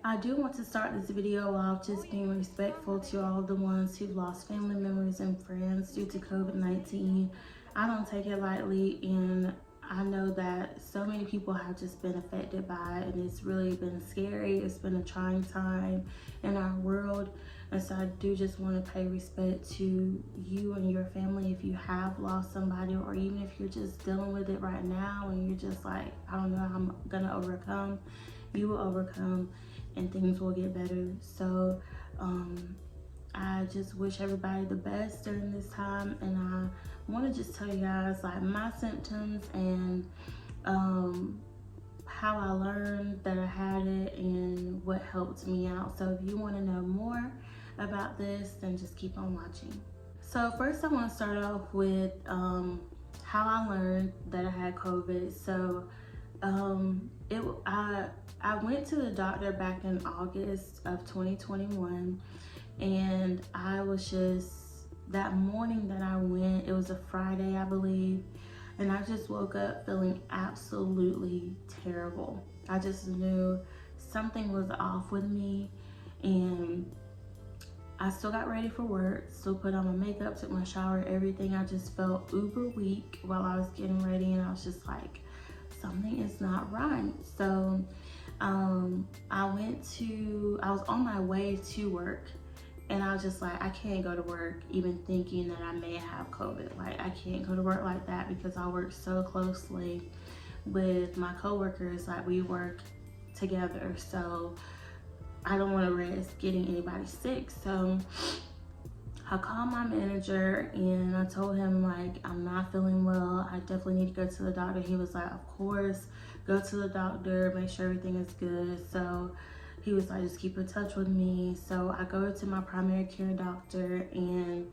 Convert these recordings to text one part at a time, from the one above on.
I do want to start this video off just being respectful to all the ones who've lost family members and friends due to COVID-19. I don't take it lightly, and I know that so many people have just been affected by it, and it's really been scary. It's been a trying time in our world, and so I do just want to pay respect to you and your family if you have lost somebody, or even if you're just dealing with it right now and you're just like, I don't know how I'm gonna overcome. You will overcome and things will get better. So I just wish everybody the best during this time, and I want to just tell you guys like my symptoms and how I learned that I had it and what helped me out. So if you want to know more about this, then just keep on watching. So first I want to start off with how I learned that I had COVID. So I went to the doctor back in August of 2021, and I was just, that morning that I went, it was a Friday, I believe, and I just woke up feeling absolutely terrible. I just knew something was off with me, and I still got ready for work, still put on my makeup, took my shower, everything. I just felt uber weak while I was getting ready, and I was just like, something is not right. So I was on my way to work, and I was just like, I can't go to work even thinking that I may have COVID. Like, I can't go to work like that because I work so closely with my coworkers. Like, we work together, so I don't want to risk getting anybody sick. So I called my manager and I told him, like, I'm not feeling well. I definitely need to go to the doctor. He was like, of course, go to the doctor, make sure everything is good. So he was like, just keep in touch with me. So I go to my primary care doctor, and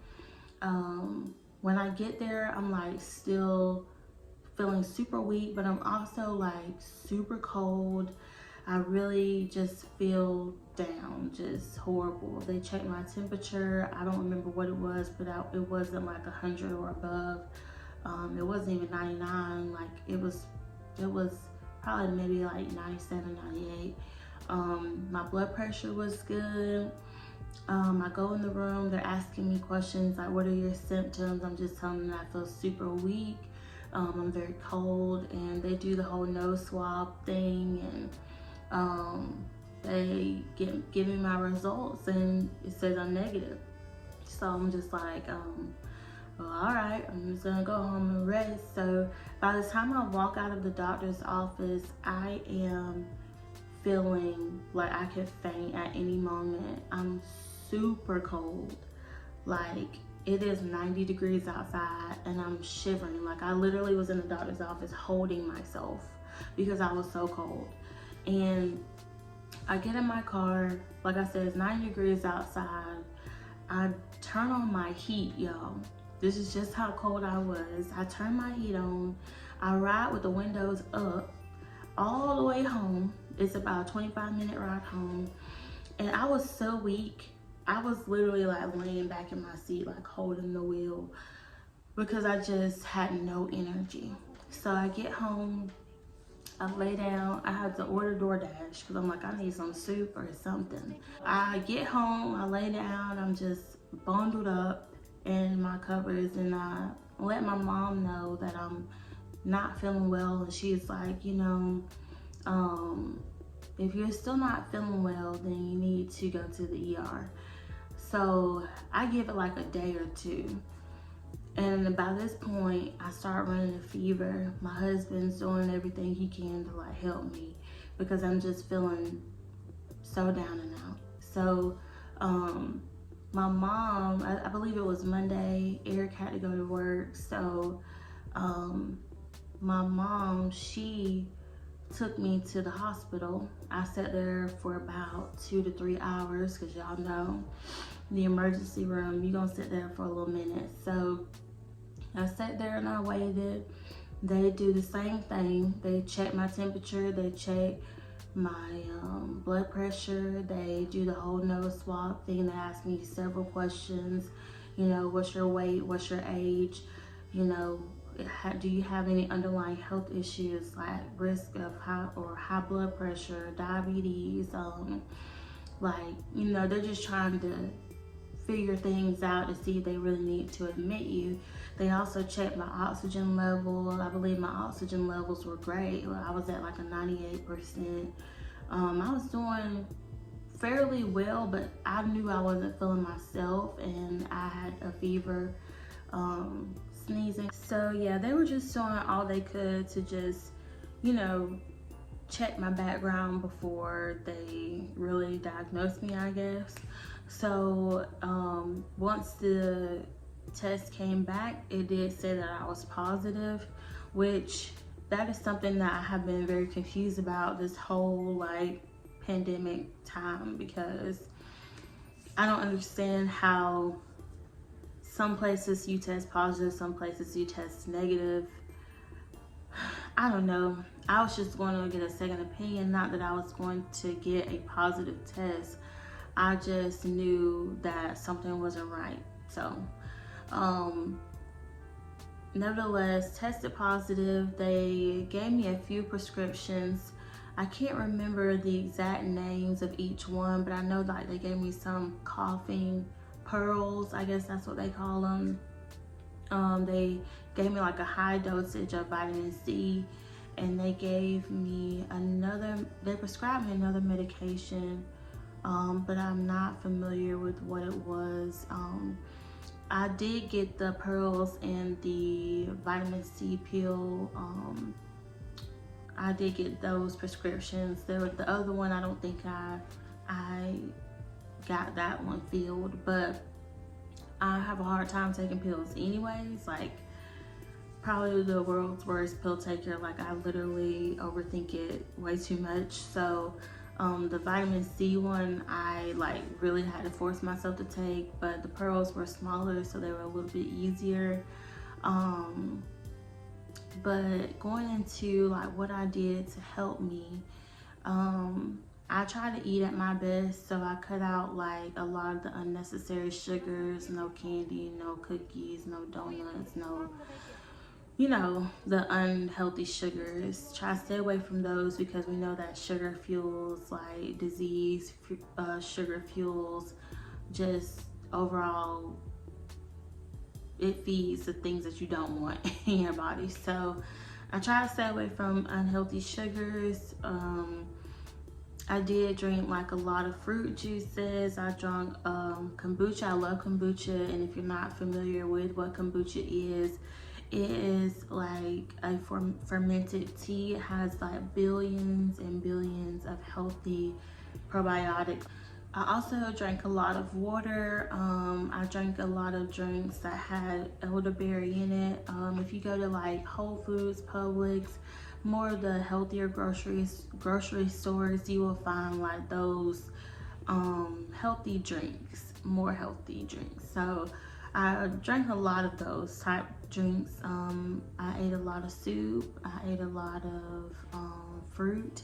when I get there, I'm like still feeling super weak, but I'm also like super cold. I really just feel down, just horrible. They checked my temperature. I don't remember what it was, but it wasn't like 100 or above. It wasn't even 99. Like it was probably maybe like 97, 98. My blood pressure was good. I go in the room, they're asking me questions like, what are your symptoms? I'm just telling them I feel super weak. I'm very cold, and they do the whole nose swab thing, and they give me my results, and it says I'm negative. So I'm just like, well, all right, I'm just gonna go home and rest. So by the time I walk out of the doctor's office, I am feeling like I could faint at any moment. I'm super cold. Like, it is 90 degrees outside and I'm shivering. Like, I literally was in the doctor's office holding myself because I was so cold. And I get in my car, like I said, it's 90 degrees outside. I turn on my heat, y'all. This is just how cold I was. I turn my heat on. I ride with the windows up all the way home. It's about a 25-minute ride home. And I was so weak. I was literally like laying back in my seat, like holding the wheel, because I just had no energy. So I get home, I lay down. I had to order DoorDash because I'm like, I need some soup or something. I get home, I lay down, I'm just bundled up in my covers, and I let my mom know that I'm not feeling well. And she's like, you know, if you're still not feeling well, then you need to go to the ER. So I give it like a day or two. And by this point, I start running a fever. My husband's doing everything he can to like help me because I'm just feeling so down and out. So my mom, I believe it was Monday, Eric had to go to work. So my mom, she took me to the hospital. I sat there for about 2 to 3 hours because y'all know the emergency room, you're gonna sit there for a little minute. So I sat there and I waited. They do the same thing. They check my temperature, they check my blood pressure, they do the whole nose swab thing. They ask me several questions, you know, what's your weight, what's your age, you know, do you have any underlying health issues like risk of high blood pressure, diabetes, like, you know, they're just trying to figure things out to see if they really need to admit you. They also checked my oxygen level. I believe my oxygen levels were great. I was at like a 98%. I was doing fairly well, but I knew I wasn't feeling myself, and I had a fever, sneezing. So yeah, they were just doing all they could to just, you know, check my background before they really diagnosed me, I guess. So once the test came back, it did say that I was positive, which that is something that I have been very confused about this whole like pandemic time, because I don't understand how some places you test positive, some places you test negative. I don't know. I was just going to get a second opinion, not that I was going to get a positive test. I just knew that something wasn't right. So nevertheless, tested positive. They gave me a few prescriptions. I can't remember the exact names of each one, but I know like they gave me some coughing pearls, I guess that's what they call them. They gave me like a high dosage of vitamin C, and they prescribed me another medication, but I'm not familiar with what it was. I did get the pearls and the vitamin C pill. I did get those prescriptions. The other one, I don't think I got that one filled, but I have a hard time taking pills anyways. Like, probably the world's worst pill taker. Like, I literally overthink it way too much. So the vitamin C one, I like really had to force myself to take, but the pearls were smaller, so they were a little bit easier. But going into like what I did to help me, I try to eat at my best, so I cut out like a lot of the unnecessary sugars, no candy, no cookies, no donuts, no, you know, the unhealthy sugars. Try to stay away from those, because we know that sugar fuels like disease, sugar fuels just overall, it feeds the things that you don't want in your body. So I try to stay away from unhealthy sugars. I did drink like a lot of fruit juices. I drank kombucha. I love kombucha, and if you're not familiar with what kombucha is, it is like a fermented tea. It has like billions and billions of healthy probiotics. I also drank a lot of water. I drank a lot of drinks that had elderberry in it. If you go to like Whole Foods, Publix, more of the healthier grocery stores, you will find like those healthy drinks, more healthy drinks. So I drank a lot of those type drinks. I ate a lot of soup. I ate a lot of fruit.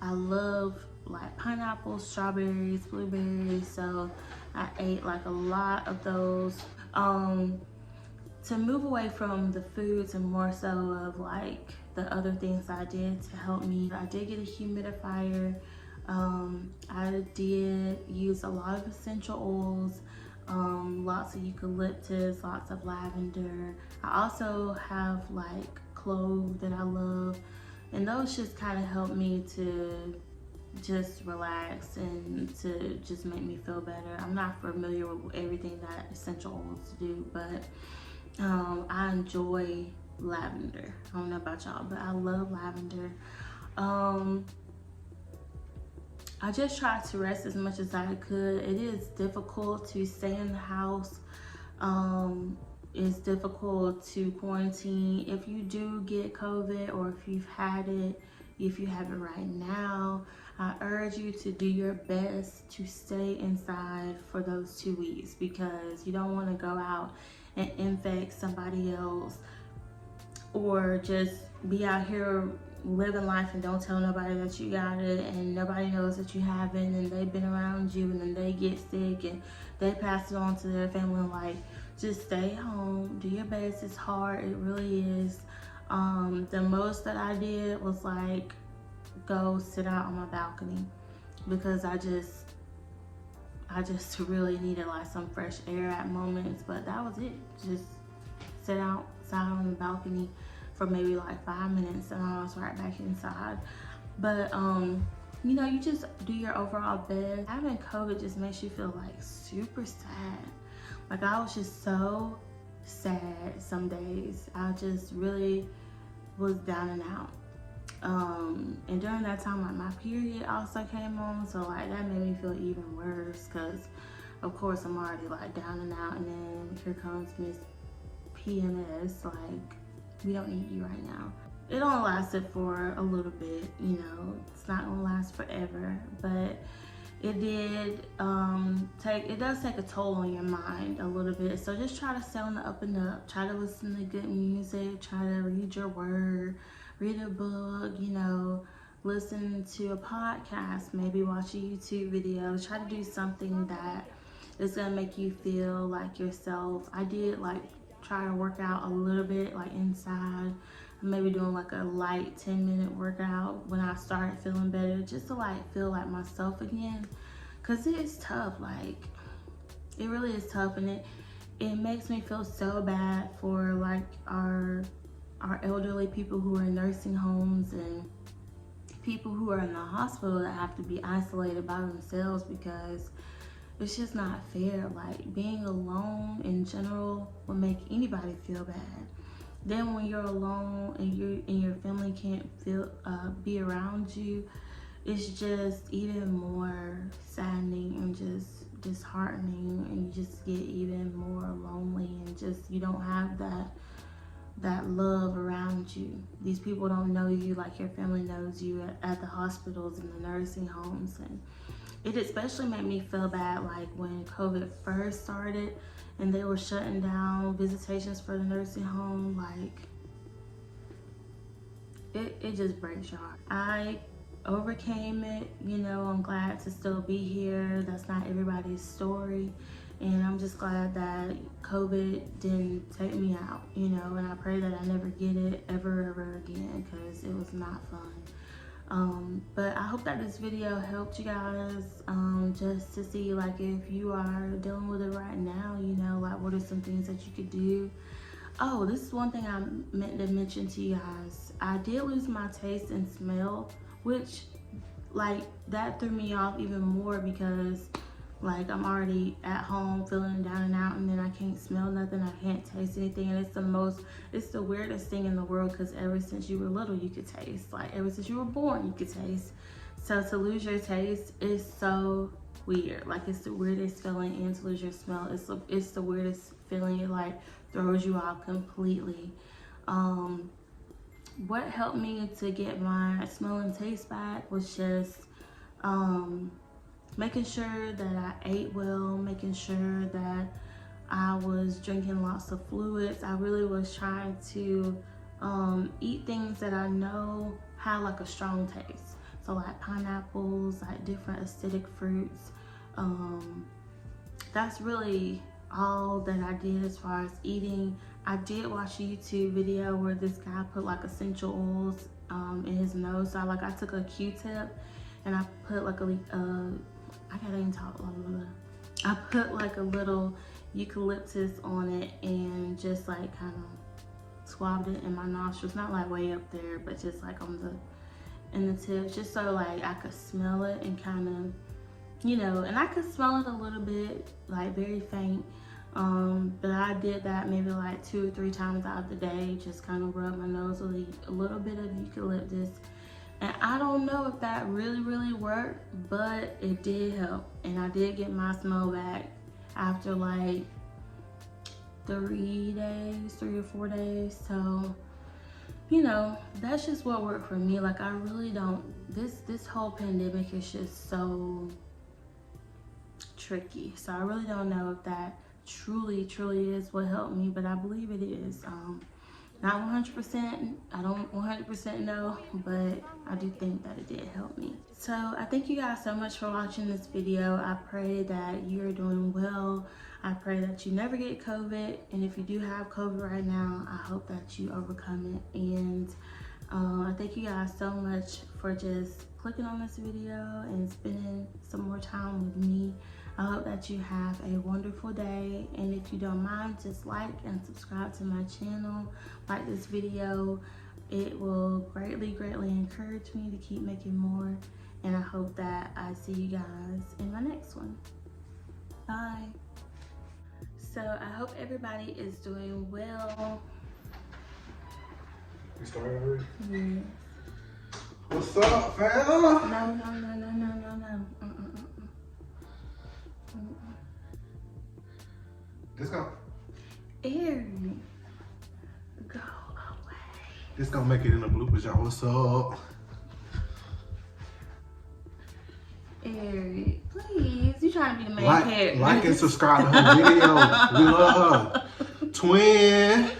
I love like pineapples, strawberries, blueberries, so I ate like a lot of those. To move away from the foods and more so of like the other things I did to help me, I did get a humidifier. I did use a lot of essential oils, lots of eucalyptus, lots of lavender. I also have like clove that I love, and those just kind of help me to just relax and to just make me feel better. I'm not familiar with everything that essential oils do, but I enjoy lavender. I don't know about y'all, but I love lavender. I just tried to rest as much as I could. It is difficult to stay in the house. It's difficult to quarantine. If you do get COVID, or if you've had it, if you have it right now, I urge you to do your best to stay inside for those 2 weeks, because you don't want to go out and infect somebody else, or just be out here living life and don't tell nobody that you got it, and nobody knows that you have it, and they've been around you, and then they get sick and they pass it on to their family. Like, just stay home, do your best. It's hard, it really is. The most that I did was like go sit out on my balcony because I just really needed like some fresh air at moments, but that was it. Just sit outside on the balcony for maybe like 5 minutes and I was right back inside. But you know, you just do your overall best. Having COVID just makes you feel like super sad. Like I was just so sad some days. I just really was down and out. And during that time, like my period also came on, so like that made me feel even worse because of course I'm already like down and out, and then here comes Miss PMS, like we don't need you right now. It only lasted for a little bit, you know, it's not gonna last forever, but it does take a toll on your mind a little bit. So just try to stay on the up and up, try to listen to good music, try to read your word, read a book, you know, listen to a podcast, maybe watch a YouTube video, try to do something that is gonna make you feel like yourself. I did like try to work out a little bit like inside, maybe doing like a light 10-minute workout when I started feeling better, just to like feel like myself again, because it is tough. Like it really is tough, and it makes me feel so bad for like our elderly people who are in nursing homes and people who are in the hospital that have to be isolated by themselves, because it's just not fair. Like being alone in general will make anybody feel bad. Then when you're alone and your family can't be around you, it's just even more saddening and just disheartening, and you just get even more lonely, and just you don't have that love around you. These people don't know you like your family knows you at the hospitals and the nursing homes. And it especially made me feel bad like when COVID first started and they were shutting down visitations for the nursing home. Like it just breaks your heart. I overcame it, you know. I'm glad to still be here. That's not everybody's story, and I'm just glad that COVID didn't take me out, you know, and I pray that I never get it ever again, because it was not fun. But I hope that this video helped you guys, just to see like if you are dealing with it right now, you know, like what are some things that you could do. Oh, this is one thing I meant to mention to you guys. I did lose my taste and smell, which like that threw me off even more, because like I'm already at home feeling down and out, and then I can't smell nothing, I can't taste anything, and it's the weirdest thing in the world, because ever since you were little you could taste, like ever since you were born you could taste. So to lose your taste is so weird. Like it's the weirdest feeling, and to lose your smell, it's the weirdest feeling. It like throws you off completely. What helped me to get my smell and taste back was just making sure that I ate well, making sure that I was drinking lots of fluids. I really was trying to eat things that I know had like a strong taste. So like pineapples, like different acidic fruits. That's really all that I did as far as eating. I did watch a YouTube video where this guy put like essential oils in his nose. So I took a Q-tip and I put like I can't even talk. I put like a little eucalyptus on it and just like kind of swabbed it in my nostrils, not like way up there, but just like in the tips, just so like I could smell it and kind of, you know, and I could smell it a little bit, like very faint. But I did that maybe like 2 or 3 times out of the day, just kind of rub my nose with a little bit of eucalyptus. And I don't know if that really worked, but it did help. And I did get my smell back after like 3 or 4 days. So, you know, that's just what worked for me. Like I really don't, this whole pandemic is just so tricky. So I really don't know if that truly is what helped me, but I believe it is. Not 100%, I don't 100% know, but I do think that it did help me. So I thank you guys so much for watching this video. I pray that you're doing well. I pray that you never get COVID, and if you do have COVID right now, I hope that you overcome it. And I thank you guys so much for just clicking on this video and spending some more time with me. I hope that you have a wonderful day, and if you don't mind, just like and subscribe to my channel, like this video. It will greatly encourage me to keep making more, and I hope that I see you guys in my next one. Bye. So I hope everybody is doing well. We started already? Yes. What's up, fam? No. This gonna Eric, go away. This gonna make it in the bloopers, y'all. What's up? Eric, please. You trying to be the main character. Like and subscribe to her video. We love her. Twin.